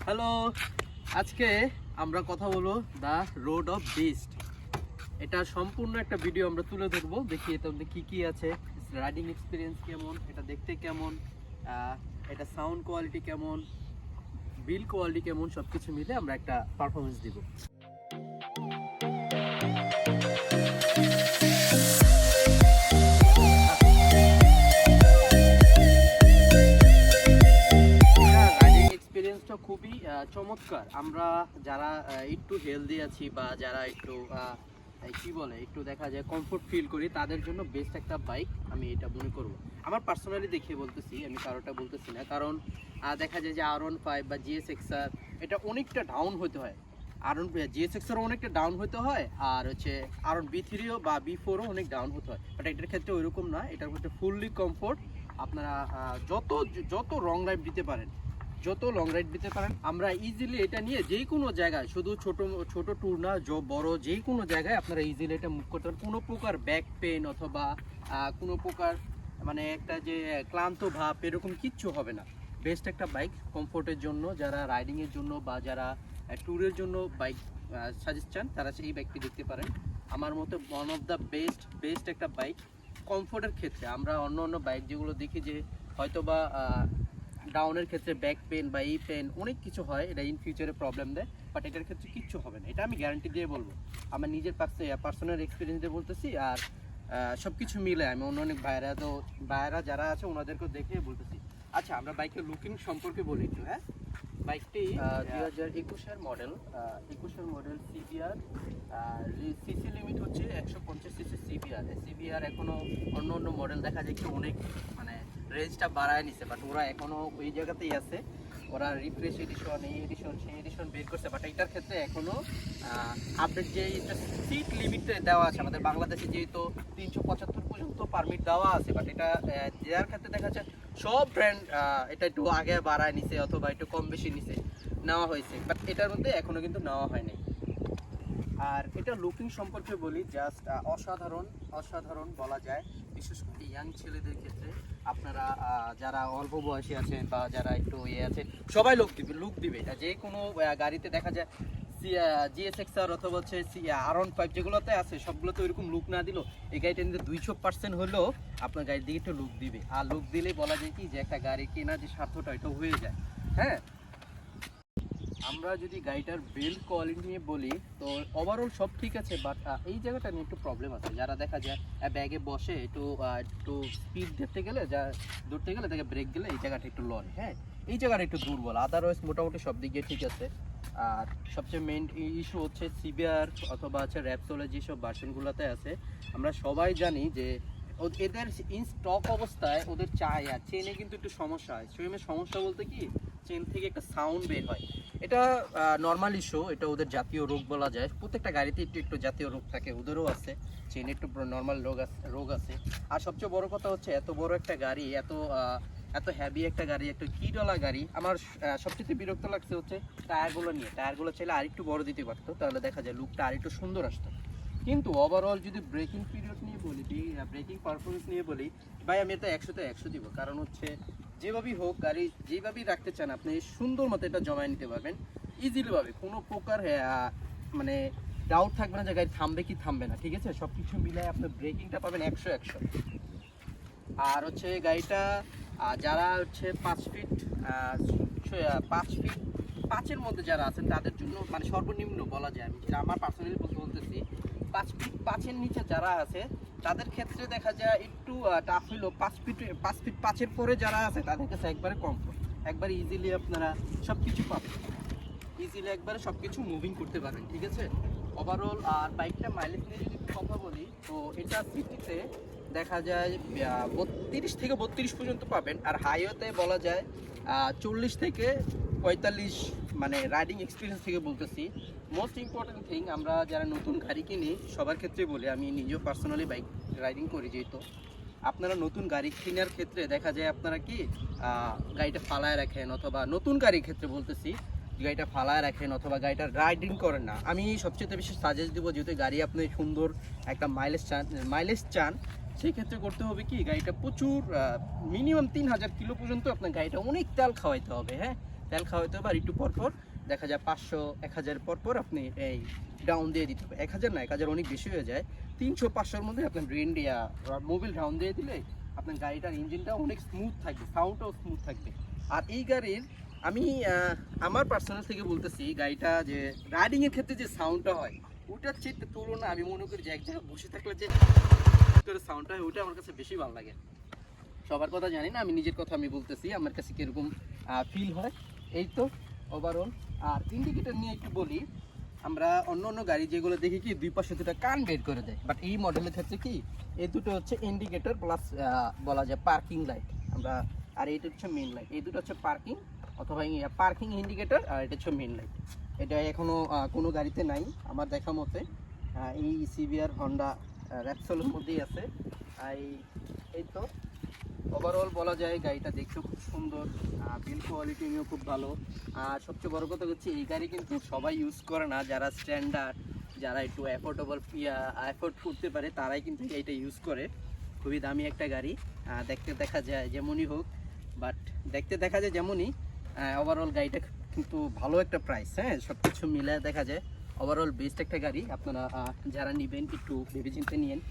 Hello, আজকে আমরা কথা বলবো দ্য রোড অফ বিস্ট। এটা সম্পূর্ণ একটা ভিডিও আমরা তুলে ধরবো, দেখি এটার মধ্যে কী কী আছে, রাইডিং এক্সপিরিয়েন্স কেমন, এটা দেখতে কেমন, এটা সাউন্ড কোয়ালিটি কেমন, বিল কোয়ালিটি কেমন, সব কিছু মিলে আমরা একটা পারফরমেন্স দিব। খুবই চমৎকার। আমরা যারা একটু হেলদি আছি বা যারা একটু কি বলে একটু দেখা যায় কমফোর্ট ফিল করি, তাদের জন্য বেস্ট একটা বাইক আমি এটা মনে করবো। আমার পার্সোনালি দেখিয়ে বলতেছি, আমি কারোটা বলতেছি না, কারণ দেখা যায় যে R15 বা GSX-R এটা অনেকটা ডাউন হতে হয়, GSX-R অনেকটা ডাউন হতে হয়, আর হচ্ছে B3ও বা B4ও অনেক ডাউন হতে হয়। বাট এটার ক্ষেত্রে ওইরকম না, এটার ক্ষেত্রে ফুললি কমফোর্ট। আপনারা যত লং রাইড দিতে পারেন, আমরা ইজিলি এটা নিয়ে যে কোনো জায়গায়, শুধু ছোট ট্যুর না, বড় যে কোনো জায়গায় আপনারা ইজিলি এটা মুভ করতে পারেন। কোনো প্রকার ব্যাক পেন অথবা কোনো প্রকার মানে একটা যে ক্লান্ত ভাব এরকম কিচ্ছু হবে না। বেস্ট একটা বাইক কমফোর্টের জন্য, যারা রাইডিংয়ের জন্য বা যারা ট্যুরের জন্য বাইক সাজেস্ট চান, তারা এই বাইকটি দেখতে পারেন। আমার মতে ওয়ান অফ দ্য বেস্ট একটা বাইক কমফোর্টের ক্ষেত্রে। আমরা অন্য বাইক যেগুলো দেখি যে হয়তো বা ডাউনের ক্ষেত্রে ব্যাক পেন বা এই পেন অনেক কিছু হয়, এটা ইন ফিউচারে প্রবলেম দেয়, বাট এটার ক্ষেত্রে কিচ্ছু হবে না, এটা আমি গ্যারান্টি দিয়ে বলবো। আমার নিজের পার্সোনাল এক্সপিরিয়েন্স দিয়ে বলতেছি, আর সব কিছু মিলে আমি অনেক ভাইয়েরা যারা আছে ওনাদেরকেও দেখে বলতেছি। আচ্ছা, আমরা বাইকের লুকিং সম্পর্কে বলি একটু। হ্যাঁ, বাইকটি 2021-এর মডেল CBR, সিসি লিমিট হচ্ছে 150 সিসি সিবিআর। এখনও অন্য মডেল দেখা যায় কি অনেক মানে রেঞ্জটা বাড়ায় নিছে, বাট ওরা এখনও ওই জায়গাতেই আছে। ওরা রিফ্রেশ এডিশন, এই এডিশন, সেই এডিশন বের করছে, বাট এটার ক্ষেত্রে এখনও আপডেট যে সিট লিমিট দেওয়া আছে আমাদের বাংলাদেশে, যেহেতু 375 পর্যন্ত পারমিট দেওয়া আছে, বাট এটা যার ক্ষেত্রে দেখা যাচ্ছে সব ব্র্যান্ড এটা একটু আগে বাড়ায় নিছে অথবা একটু কম বেশি নিছে নেওয়া হয়েছে, বাট এটার মধ্যে এখনও কিন্তু নেওয়া হয়নি। আর এটা লুকিং সম্পর্কে বলি, জাস্ট অসাধারণ বলা যায়, বিশেষ করে ইয়াং ছেলেদের ক্ষেত্রে। আপনারা যারা অল্প বয়সী আছেন বা যারা একটু আছেন, সবাই লুক দিবে। এটা যে কোনো গাড়িতে দেখা যায়, GSX-R অথবা হচ্ছে R15 যেগুলোতে আছে সবগুলোতে ওইরকম লুক না দিলেও এই গাড়িটা নিতে 200% হলেও আপনার গাড়ির দিকে একটু লুক দিবে। আর লুক দিলেই বলা যায় কি যে একটা গাড়ি কেনা যে স্বার্থটা এটা হয়ে যায়। হ্যাঁ, আমরা যদি গাড়িটার বিল্ড কোয়ালিটি নিয়ে বলি তো ওভারঅল সব ঠিক আছে, বাট এই জায়গাটা নিয়ে একটু প্রবলেম আছে। যারা দেখা যায় ব্যাগে বসে একটু স্পিড ধরতে গেলে তাকে ব্রেক গেলে এই জায়গাটা একটু লয়। হ্যাঁ, এই জায়গাটা একটু দুর্বল, আদারওয়াইজ মোটামুটি সব দিক দিয়ে ঠিক আছে। আর সবচেয়ে মেইন ইস্যু হচ্ছে সিবিআর অথবা হচ্ছে র্যাপসোলের যেসব ভার্সনগুলোতে আছে, আমরা সবাই জানি যে এদের ইন স্টক অবস্থায় ওদের চেনে কিন্তু একটু সমস্যা হয়। সমস্যা বলতে কি, চেন থেকে একটা সাউন্ড বের হয়, এটা নর্মাল ইস্যু, এটা ওদের জাতীয় রোগ বলা যায়। প্রত্যেকটা গাড়িতে একটু জাতীয় রোগ থাকে, ওদেরও আছে, চেনে একটু নর্মাল রোগ আছে। আর সবচেয়ে বড় কথা হচ্ছে এত বড় একটা গাড়ি, এত হ্যাভি একটা গাড়ি, একটা কিডওয়ালা গাড়ি, আমার সবচেয়ে বিরক্ত লাগছে হচ্ছে টায়ারগুলো চাইলে আরেকটু বড় দিতে পারতো, তাহলে দেখা যায় লুকটা আরেকটু সুন্দর আসতো। কিন্তু ওভারঅল যদি ব্রেকিং পিরিয়ড নিয়ে বলি, ব্রেকিং পারফরমেন্স নিয়ে বলি, ভাই আমি এটা 100তে 100 দিব। কারণ হচ্ছে যেভাবেই হোক, গাড়ি যেভাবেই রাখতে চান আপনি সুন্দর মতো এটা জমায় নিতে পারবেন ইজিলি ভাবে, কোনো প্রকার মানে ডাউট থাকবে না যে গাড়ি থামবে কি থামবে না। ঠিক আছে, সব কিছু মিলায় আপনার ব্রেকিংটা পাবেন 100। আর হচ্ছে গাড়িটা যারা হচ্ছে 5 ফিট 5'এর মধ্যে যারা আছেন তাদের জন্য মানে সর্বনিম্ন বলা যায়, আমি আমার পার্সোনালি বলতেছি 5 ফিট 5'এর নিচে যারা আছে তাদের ক্ষেত্রে দেখা যায় একটু টাফ হইলো। 5 ফিট 5'এর পরে যারা আছে তাদের কাছে একবারে কমফোর্ট, একবারে ইজিলি আপনারা সব কিছু পাবেন, ইজিলি একবারে সব কিছু মুভিং করতে পারবেন। ঠিক আছে, ওভারঅল। আর বাইকটা মাইলেজ নিয়ে যদি কথা বলি তো এটা সিটিতে দেখা যায় 30 থেকে 32 পর্যন্ত পাবেন, আর হাইওয়েতে বলা যায় 40 থেকে 45। মানে রাইডিং এক্সপিরিয়েন্স থেকে বলতেছি। মোস্ট ইম্পর্টেন্ট থিং, আমরা যারা নতুন গাড়ি কিনি সবার ক্ষেত্রে বলি, আমি নিজেও পার্সোনালি বাইক রাইডিং করি, যেহেতু আপনারা নতুন গাড়ি কেনার ক্ষেত্রে দেখা যায় আপনারা কি গাড়িটা ফালায় রাখেন, অথবা নতুন গাড়ির ক্ষেত্রে বলতেছি গাড়িটা ফালায় রাখেন অথবা গাড়িটা রাইডিং করেন না। আমি সবচেয়ে বেশি সাজেস্ট দেবো, যেহেতু গাড়ি আপনি সুন্দর একটা মাইলেজ চান, সেই ক্ষেত্রে করতে হবে কি, গাড়িটা প্রচুর মিনিমাম 3000 কিলো পর্যন্ত আপনার গাড়িটা অনেক তেল খাওয়াইতে হবে। হ্যাঁ, তেল খাওয়াইতে হবে, আর একটু পরপর দেখা যায় 500-1000 পরপর আপনি এই ডাউন দিয়ে দিতে হবে। 1000 না, 1000 অনেক বেশি হয়ে যায়। 300-500-র মধ্যে আপনার মোবিল ডাউন দিয়ে দিলে আপনার গাড়িটার ইঞ্জিনটা অনেক স্মুথ থাকবে, সাউন্ডটাও স্মুথ থাকবে। আর এই গাড়ির আমি আমার পার্সোনাল থেকে বলতেছি, গাড়িটা যে রাইডিংয়ের ক্ষেত্রে যে সাউন্ডটা হয় ওটার চেয়ে তুলনা আমি মনে করি যে এক জায়গায় বসে থাকলে যে সাউন্ডটা হয় ওটা আমার কাছে বেশি ভালো লাগে। সবার কথা জানি না, আমি নিজের কথা আমি বলতেছি আমার কাছে কীরকম ফিল হয়। এই তো ওভারঅল। আর ইন্ডিকেটর নিয়ে একটু বলি, আমরা অন্য অন্য গাড়ি যেগুলো দেখি কি দুই পাশে দুটো কান বের করে দেয়, বাট এই মডেলের ক্ষেত্রে কি এই দুটো হচ্ছে ইন্ডিকেটর প্লাস বলা যায় পার্কিং লাইট আমরা, আর এইটা হচ্ছে মেন লাইট। এই দুটো হচ্ছে পার্কিং অথবা পার্কিং ইন্ডিকেটর, আর এটা হচ্ছে মেন লাইট। এটা এখনও কোনো গাড়িতে নাই আমার দেখা মতে, এই সিবিআর হন্ডা র্যাপসোলের মধ্যেই আছে। এই তো ওভারঅল বলা যায় গাড়িটা দেখতেও খুব সুন্দর, বিল কোয়ালিটি নিয়েও খুব ভালো। আর সবচেয়ে বড় কথা হচ্ছে এই গাড়ি কিন্তু সবাই ইউজ করে না, যারা স্ট্যান্ডার্ড, যারা একটু অ্যাফোর্ড করতে পারে তারাই কিন্তু এইটা ইউজ করে। খুবই দামি একটা গাড়ি, দেখতে দেখা যায় যেমনই হোক, বাট দেখতে দেখা যায় যেমনই, ওভারঅল গাড়িটা কিন্তু ভালো একটা প্রাইস। হ্যাঁ, সব কিছু মিলে দেখা যায় ওভারঅল বেস্ট একটা গাড়ি। আপনারা যারা নেবেন একটু ভেবেচিন্তে নিয়েন।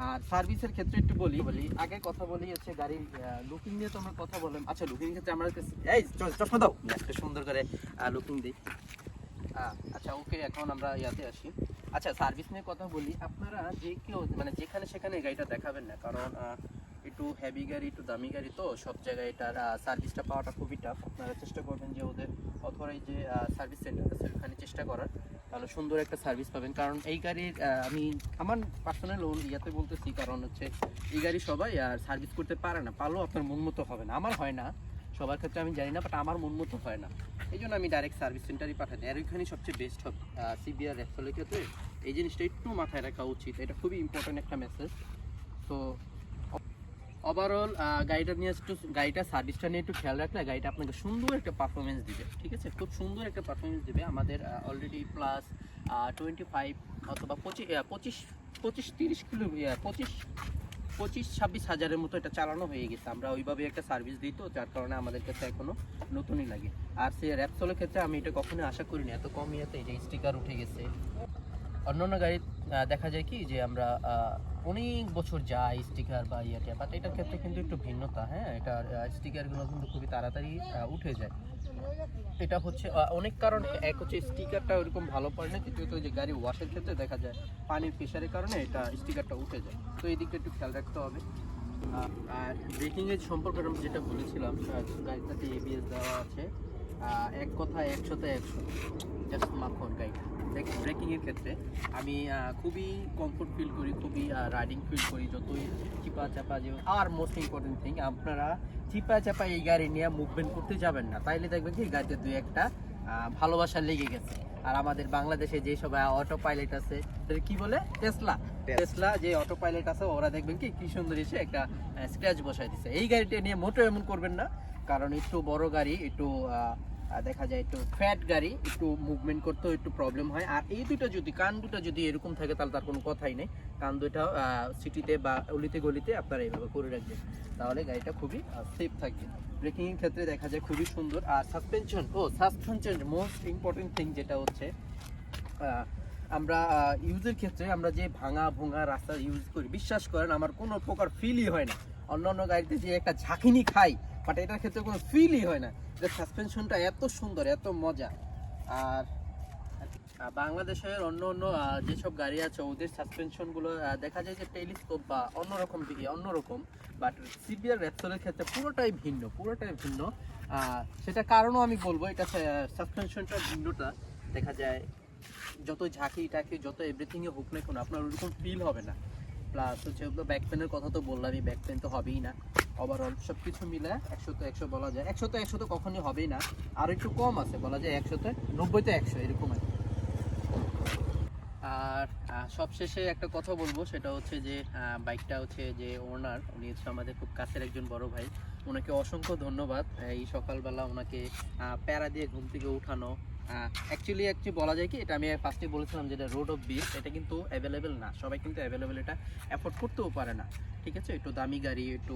আর সার্ভিসের ক্ষেত্রে একটু বলি আগে কথা বলি হচ্ছে গাড়ির লুকিং নিয়ে তো আমরা কথা বললাম। আচ্ছা, লুকিং ক্ষেত্রে আমরা এই চশমা দাও একটা সুন্দর করে লুকিং দিই। আচ্ছা ওকে, এখন আমরা ইয়াতে আসি। আচ্ছা, সার্ভিস নিয়ে কথা বলি। আপনারা যে কেউ মানে যেখানে সেখানে গাড়িটা দেখাবেন না, কারণ একটু হেভি গাড়ি, একটু দামি গাড়ি, তো সব জায়গায় এটার সার্ভিসটা পাওয়াটা খুবই টাফ। আপনারা চেষ্টা করবেন যে ওদের অথরাইজ যে সার্ভিস সেন্টার আছে ওখানে চেষ্টা করার, তাহলে সুন্দর একটা সার্ভিস পাবেন। কারণ এই গাড়ির আমি আমার পার্সোনাল ইয়াতে বলতেছি, কারণ হচ্ছে এই গাড়ি সবাই আর সার্ভিস করতে পারে না, পারলেও আপনার মন মতো হবে না। আমার হয় না, সবার ক্ষেত্রে আমি জানি না, বাট আমার মন মতো হয় না, এই জন্য আমি ডাইরেক্ট সার্ভিস সেন্টারই পাঠাই। আর ওইখানেই সবচেয়ে বেস্ট হবে সিবিআর র্যাপসোলের ক্ষেত্রে। এই জিনিসটা একটু মাথায় রাখা উচিত, এটা খুবই ইম্পর্টেন্ট একটা মেসেজ। তো ওভারঅল গাড়িটার সার্ভিসটা নিয়ে একটু খেয়াল রাখলে গাড়িটা আপনাকে সুন্দর একটা পারফরমেন্স দিবে। ঠিক আছে, খুব সুন্দর একটা পারফরমেন্স দিবে। আমাদের অলরেডি প্লাস 25 অথবা 25-30 কিলো 25-26 হাজারের মতো এটা চালানো হয়ে গেছে। আমরা ওইভাবে একটা সার্ভিস দিই, তো যার কারণে আমাদের কাছে এখনো নতুনই লাগে। আর সে র্যাপসোলের ক্ষেত্রে আমি এটা কখনোই আশা করিনি এত কম ইয়েতে এই যে স্টিকার উঠে গেছে। অন্যান্য গাড়ি দেখা যায় কি যে আমরা অনেক বছর যায় স্টিকার বা ইয়েটা, বাট এটার ক্ষেত্রে কিন্তু একটু ভিন্নতা। হ্যাঁ, এটার স্টিকারগুলো কিন্তু খুবই তাড়াতাড়ি উঠে যায়। এটা হচ্ছে অনেক কারণ, এক হচ্ছে স্টিকারটা ওরকম ভালো পড়ে না, দ্বিতীয়ত যে গাড়ি ওয়াশের ক্ষেত্রে দেখা যায় পানির প্রেশারের কারণে এটা স্টিকারটা উঠে যায়। তো এই দিকটা একটু খেয়াল রাখতে হবে। আর ব্রেকিংয়ের সম্পর্কে আমি যেটা বলেছিলাম, গাড়িটাতে এবিএস দেওয়া আছে। এক কথা 100-তে 100, জাস্ট মাখন গাড়িটা। ব্রেকিংয়ের ক্ষেত্রে আমি খুবই কমফোর্ট ফিল করি, খুবই রাইডিং ফিল করি যতই চিপা চাপা যে। আর মোস্ট ইম্পর্টেন্ট থিং, আপনারা চিপা চাপা এই গাড়ি নিয়ে মুভমেন্ট করতে যাবেন না, তাইলে দেখবেন কি গাড়িতে দুই একটা ভালোবাসা লেগে গেছে। আর আমাদের বাংলাদেশে যে সব অটো পাইলট আছে, কি বলে টেসলা যে অটো পাইলট আছে, ওরা দেখবেন কি সুন্দর এসে একটা স্ক্র্যাচ বসাই দিচ্ছে। এই গাড়িটা নিয়ে মোটেও এমন করবেন না, কারণ একটু বড় গাড়ি, একটু দেখা যায় একটু ফ্যাট গাড়ি, একটু মুভমেন্ট করতেও একটু প্রবলেম হয়। আর এই দুটো যদি কান দুটো যদি এরকম থাকে তাহলে তার কোনো কথাই নেই। কান দুটো সিটিতে বা অলিতে গলিতে আপনারা এইভাবে করে রাখবেন, তাহলে গাড়িটা খুবই সেফ থাকবে। ব্রেকিংয়ের ক্ষেত্রে দেখা যায় খুবই সুন্দর। আর সাসপেনশন মোস্ট ইম্পর্টেন্ট থিং, যেটা হচ্ছে আমরা ইউজের ক্ষেত্রে আমরা যে ভাঙা ভোঙা রাস্তা ইউজ করি, বিশ্বাস করেন আমার কোনো প্রকার ফিলই হয় না। অন্য গাড়িতে যে একটা ঝাঁকিনি খাই, বাট এটার ক্ষেত্রে কোনো ফিলই হয় না। এটার সাসপেনশনটা এত সুন্দর, এত মজা। আর বাংলাদেশের অন্য যেসব গাড়ি আছে ওদের সাসপেনশনগুলো দেখা যায় যে টেলিস্কোপ বা অন্যরকম, বাট সিবিআর র্যাপসোলের ক্ষেত্রে পুরোটাই ভিন্ন। সেটা কারণও আমি বলবো, এটা সাসপেনশনটা ভিন্নতা দেখা যায়। যত ঝাঁকি টাকি যত এভরিথিংয়ে হোক না কোনো, আপনার ওরকম ফিল হবে না। প্লাস হচ্ছে ব্যাক পেনের কথা তো বললামই, ব্যাক পেন তো হবেই না। ওভারঅল সব কিছু মিলে 100-তে 100 বলা যায়। 100-তে 100 তো কখনই হবেই না, আর একটু কম আছে বলা যায় 100-তে 90-তে 100 এরকম আর কি। আর সবশেষে একটা কথা বলবো, সেটা হচ্ছে যে বাইকটা হচ্ছে যে ওনার, উনি হচ্ছে আমাদের খুব কাছের একজন বড় ভাই। ওনাকে অসংখ্য ধন্যবাদ এই সকালবেলা ওনাকে প্যারা দিয়ে ঘুম থেকে উঠানো। অ্যাকচুয়ালি বলা যায় কি, এটা আমি ফার্স্টে বলেছিলাম যেটা রোড অফ বিল, এটা কিন্তু অ্যাভেলেবেল না, সবাই কিন্তু অ্যাভেলেবেল এটা অ্যাফোর্ড করতেও পারে না। ঠিক আছে, একটু দামি গাড়ি, একটু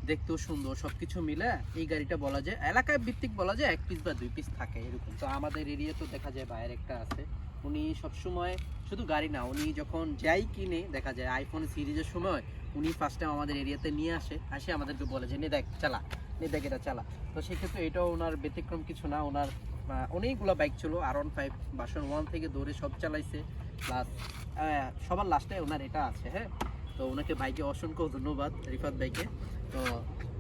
দেখতেও সুন্দর, সবকিছু মিলে এই গাড়িটা বলা যায় এলাকায় ভিত্তিক বলা যায় 1 পিস বা 2 পিস থাকে এরকম। তো আমাদের এরিয়া তো দেখা যায় বাইরে একটা আছে, উনি সবসময় শুধু গাড়ি না, উনি যখন যাই কিনে দেখা যায় আইফোন সিরিজের সময় উনি ফার্স্ট টাইম আমাদের এরিয়াতে নিয়ে আসে আমাদেরকে বলে যে নে দেখ চালা, নে দেখ এটা চালা। তো সেক্ষেত্রে এটাও ওনার ব্যতিক্রম কিছু না। ওনার অনেকগুলো বাইক ছিল, R15 ভার্সন 1 থেকে ধরে সব চালাইছে। প্লাস সবার লাস্টে ওনার এটা আছে। হ্যাঁ, তো ওনাকে বাইকে অসংখ্য ধন্যবাদ, রিফাত ভাইকে। তো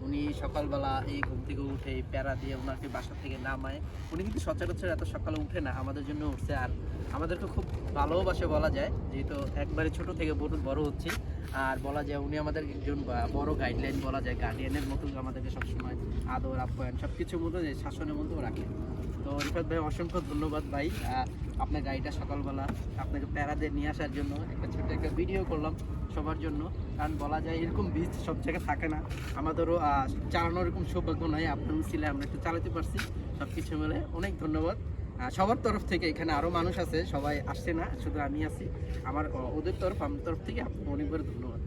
উনি সকালবেলা এই ঘুম থেকে উঠে এই প্যারা দিয়ে ওনাকে বাসা থেকে নামায়, উনি কিন্তু সচরাচর এত সকালে উঠে না, আমাদের জন্য উঠছে। আর আমাদেরকে খুব ভালোবাসে বলা যায়, যেহেতু একবারে ছোট থেকে বড় হচ্ছে। আর বলা যায় উনি আমাদের একজন বড় গাইডলাইন বলা যায়, গার্ডিয়ানের মতো আমাদেরকে সবসময় আদর আপ্যায়ন সব কিছুর মতো শাসনের মতো রাখে। তো রিফাত ভাই অসংখ্য ধন্যবাদ ভাই, আপনার গাড়িটা সকালবেলা আপনাকে প্যারা দিয়ে নিয়ে আসার জন্য একটা ছোট্ট একটা ভিডিও করলাম সবার জন্য। কারণ বলা যায় এরকম বীজ সব জায়গায় থাকে না, আমাদেরও চালানোর এরকম সৌভাগ্য নয়, আপনার ছিল আমরা একটু চালাতে পারছি। সব কিছু মিলে অনেক ধন্যবাদ সবার তরফ থেকে। এখানে আরও মানুষ আছে, সবাই আসছে না, শুধু আমি আছি। আমার ওদের আমার তরফ থেকে আপনাকে অনেকবার ধন্যবাদ।